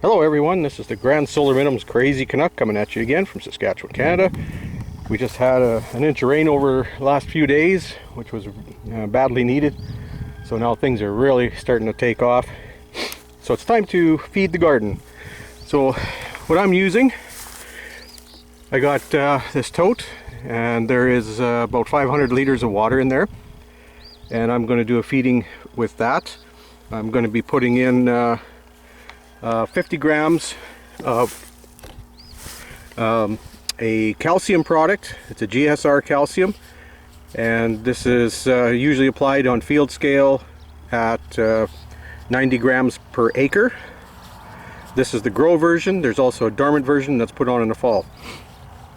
Hello everyone, this is the Grand Solar Minimum's Crazy Canuck coming at you again from Saskatchewan, Canada. We just had an inch of rain over the last few days, which was badly needed. So now things are really starting to take off. So it's time to feed the garden. So what I'm using, I got this tote, and there is about 500 liters of water in there. And I'm going to do a feeding with that. I'm going to be putting in 50 grams of a calcium product. It's a GSR calcium, and this is usually applied on field scale at 90 grams per acre. This is the grow version. There's also a dormant version that's put on in the fall.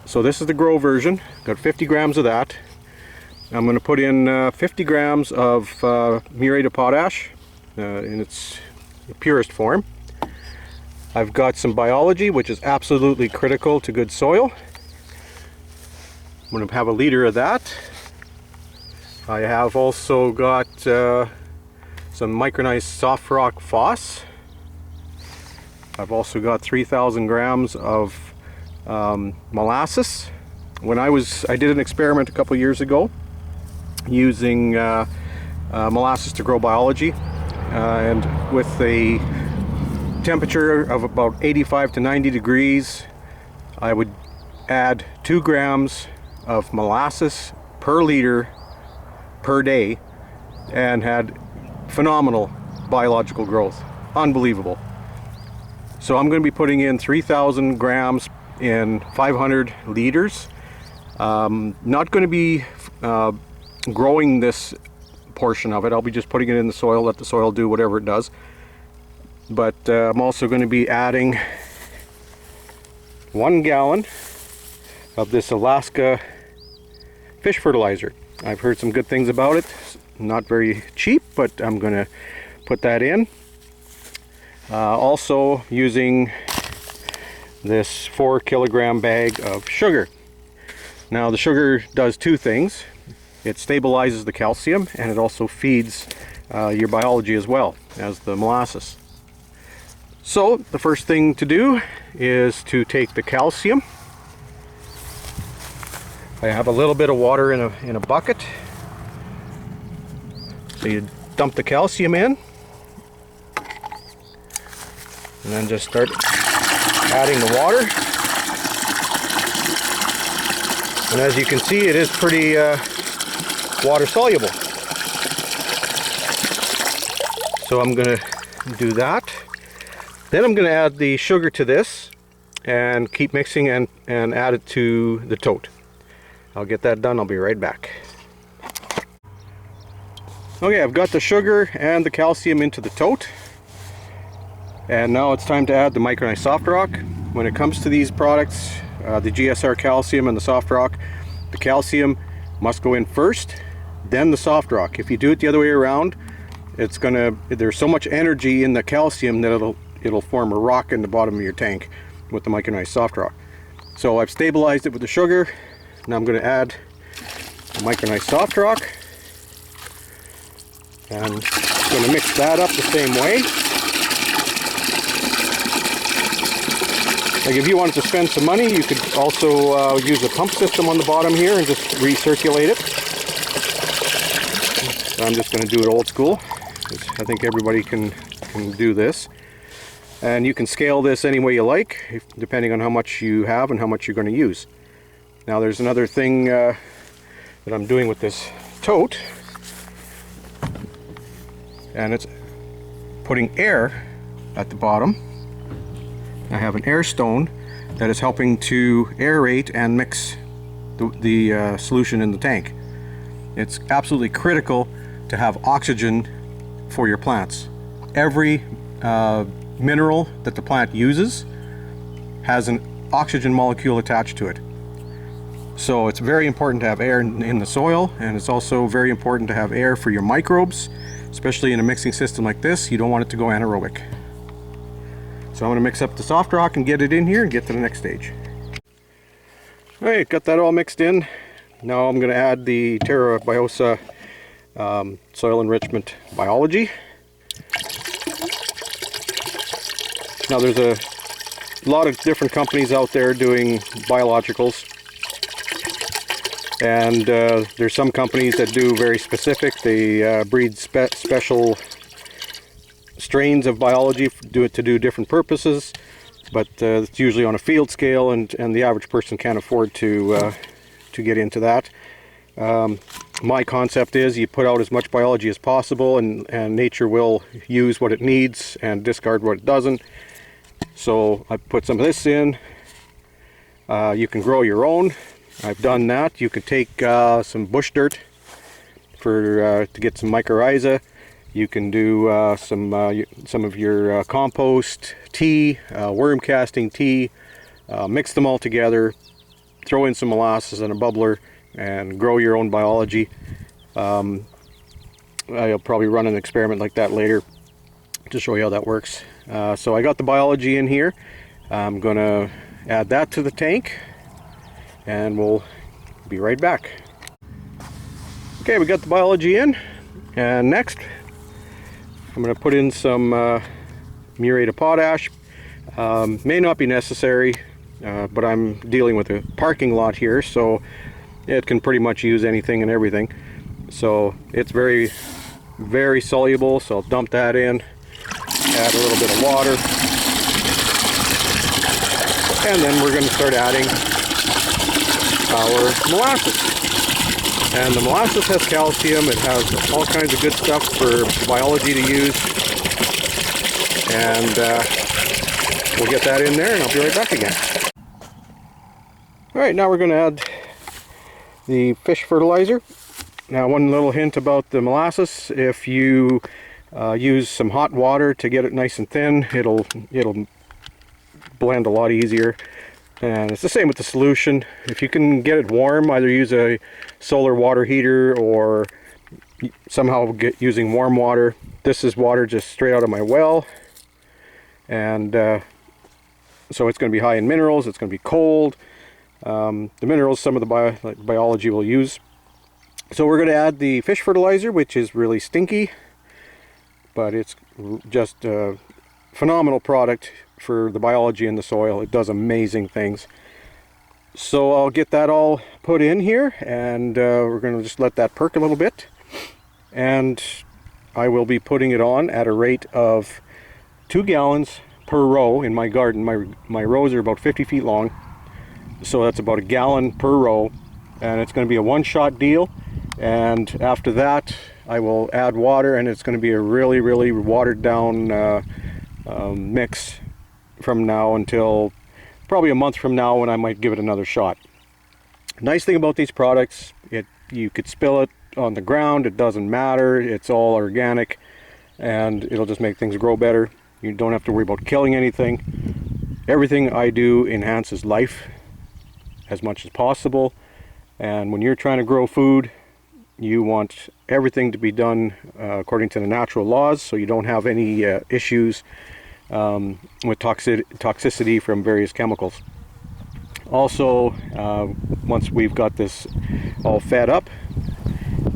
So this is the grow version. Got 50 grams of that. I'm going to put in 50 grams of murate of potash in its purest form. I've got some biology, which is absolutely critical to good soil. I'm going to have a liter of that. I have also got some micronized soft rock phos. I've also got 3,000 grams of molasses. I did an experiment a couple years ago using molasses to grow biology, and with a temperature of about 85 to 90 degrees, I would add 2 grams of molasses per liter per day and had phenomenal biological growth. Unbelievable. So I'm going to be putting in 3,000 grams in 500 liters. Not going to be growing this portion of it. I'll be just putting it in the soil, let the soil do whatever it does. But I'm also going to be adding 1 gallon of this Alaska fish fertilizer. I've heard some good things about it. Not very cheap, but I'm going to put that in. Also using this 4 kilogram bag of sugar. Now the sugar does 2 things. It stabilizes the calcium, and it also feeds your biology as well as the molasses. So the first thing to do is to take the calcium. I have a little bit of water in a bucket. So you dump the calcium in, and then just start adding the water. And as you can see, it is pretty water soluble. So I'm going to do that. Then I'm going to add the sugar to this and keep mixing and add it to the tote. I'll get that done. I'll be right back. Okay, I've got the sugar and the calcium into the tote. And now it's time to add the micronized soft rock. When it comes to these products, the GSR calcium and the soft rock, the calcium must go in first, then the soft rock. If you do it the other way around, there's so much energy in the calcium that it'll form a rock in the bottom of your tank with the micronized soft rock. So I've stabilized it with the sugar. Now I'm going to add the micronized soft rock, and I'm going to mix that up the same way. Like if you wanted to spend some money, you could also use a pump system on the bottom here and just recirculate it. So I'm just going to do it old school. I think everybody can do this. And you can scale this any way you like, depending on how much you have and how much you're going to use. Now there's another thing that I'm doing with this tote, and it's putting air at the bottom. I have an air stone that is helping to aerate and mix the solution in the tank. It's absolutely critical to have oxygen for your plants. Every mineral that the plant uses has an oxygen molecule attached to it. So it's very important to have air in the soil, and it's also very important to have air for your microbes, especially in a mixing system like this. You don't want it to go anaerobic. So I'm going to mix up the soft rock and get it in here and get to the next stage. Alright, got that all mixed in. Now I'm going to add the Terra Biosa soil enrichment biology. Now there's a lot of different companies out there doing biologicals, and there's some companies that do very specific. They breed special strains of biology to do different purposes, but it's usually on a field scale, and the average person can't afford to get into that. My concept is you put out as much biology as possible, and nature will use what it needs and discard what it doesn't. So I put some of this in. You can grow your own. I've done that. You could take some bush dirt to get some mycorrhiza. You can do some of your compost, tea, worm casting tea, mix them all together, throw in some molasses and a bubbler, and grow your own biology. I'll probably run an experiment like that later to show you how that works. So I got the biology in here. I'm going to add that to the tank, and we'll be right back. Okay, we got the biology in, and next I'm going to put in some murate of potash. May not be necessary, but I'm dealing with a parking lot here, so it can pretty much use anything and everything. So it's very, very soluble, so I'll dump that in, add a little bit of water, and then we're going to start adding our molasses. And the molasses has calcium, it has all kinds of good stuff for biology to use, and we'll get that in there and I'll be right back again. Alright, now we're going to add the fish fertilizer. Now, one little hint about the molasses: if you use some hot water to get it nice and thin, it'll blend a lot easier. And it's the same with the solution. If you can get it warm, either use a solar water heater or somehow using warm water. This is water just straight out of my well, and so it's going to be high in minerals. It's going to be cold. The minerals some of the biology will use. So we're going to add the fish fertilizer, which is really stinky, but it's just a phenomenal product for the biology in the soil. It does amazing things. So I'll get that all put in here, and we're going to just let that perk a little bit, and I will be putting it on at a rate of 2 gallons per row in my garden. My rows are about 50 feet long, so that's about 1 gallon per row, and it's going to be a one-shot deal. And after that I will add water, and it's going to be a really, really watered down mix from now until probably a month from now, when I might give it another shot. Nice thing about these products, you could spill it on the ground, it doesn't matter, it's all organic, and it'll just make things grow better. You don't have to worry about killing anything. Everything I do enhances life as much as possible, and when you're trying to grow food, you want everything to be done according to the natural laws, so you don't have any issues with toxicity from various chemicals. Also, once we've got this all fed up,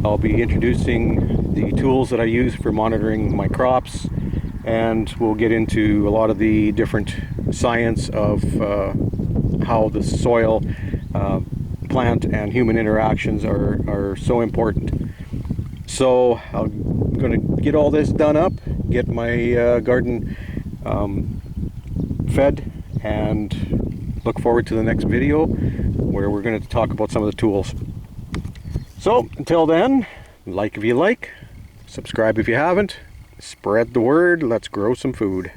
I'll be introducing the tools that I use for monitoring my crops, and we'll get into a lot of the different science of how the soil, plant and human interactions are so important. So I'm going to get all this done up, get my garden fed, and look forward to the next video where we're going to talk about some of the tools. So until then, like if you like, subscribe if you haven't, spread the word, let's grow some food.